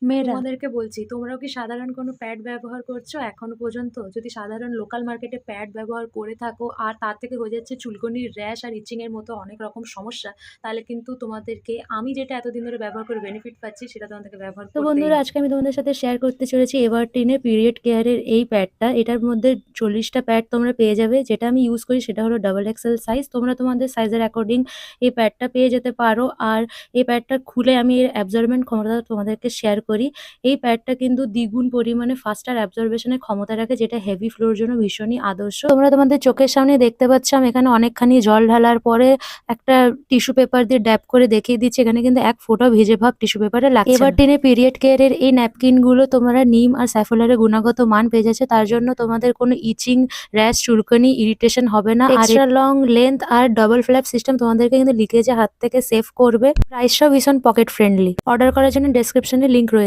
মেয়েরা। তোমাদেরকে বলছি, তোমরাও কি সাধারণ কোনো প্যাড ব্যবহার করছো এখনো পর্যন্ত? যদি সাধারণ লোকাল মার্কেটে প্যাড ব্যবহার করে থাকো আর তার থেকে হয়ে যাচ্ছে চুলকনির র্যাশ আর ইচিং এর মতো অনেক রকম সমস্যা, তাহলে কিন্তু তোমাদেরকে আমি যেটা এতদিন ধরে ব্যবহার করে বেনিফিট পাচ্ছি সেটা তোমাদেরকে ব্যবহার তো করতেই বন্ধুরা, হবে। আজকে আমি তোমাদের সাথে শেয়ার করতে চলেছি এভারটিনের পিরিয়ড কেয়ারের এই প্যাডটা। এটার মধ্যে 40টা প্যাড তোমরা পেয়ে যাবে। যেটা আমি ইউজ করি সেটা হলো ডাবল এক্সেল সাইজ। তোমরা তোমাদের সাইজের অ্যাকর্ডিং এই প্যাডটা পেয়ে যেতে পারো। আর এই প্যাডটা খুলে আমি এর অ্যাবজর্বেন্ট ক্ষমতা তোমাদেরকে শেয়ার করি। এই প্যাডটা কিন্তু দ্বিগুণ পরিমাণে ফাস্টার অ্যাবজর্বেশনের ক্ষমতা রাখে, যেটা হেভি ফ্লোর জন্য ভীষণই আদর্শ। তোমরা তোমাদের চোখের সামনে দেখতে পাচ্ছ আমি এখানে অনেকখানি জল ঢালার পরে একটা টিস্যু পেপার দিয়ে ড্যাব করে দেখিয়ে দিচ্ছি। এখানে কিন্তু এক ফোঁটাও ভিজে ভাব টিস্যু পেপারে লাগছে না। এভারটিনের পিরিয়ড কেয়ারের এই ন্যাপকিন গুলো তোমরা নিম আর স্যাফোলারের গুণগত মান পেয়ে যাচ্ছে। তার জন্য তোমাদের কোনো ইচিং, র্যাশ, চুলকানি, ইরিটেশন হবে না। আর এক্সট্রা লং লেন্থ আর ডবল ফ্ল্যাপ সিস্টেম তোমাদেরকে কিন্তু লিকেজের হাত থেকে সেভ করবে। প্রাইসটাও ভীষণ পকেট ফ্রেন্ডলি। অর্ডার করার জন্য ডেসক্রিপশনে লিংক রয়েছে।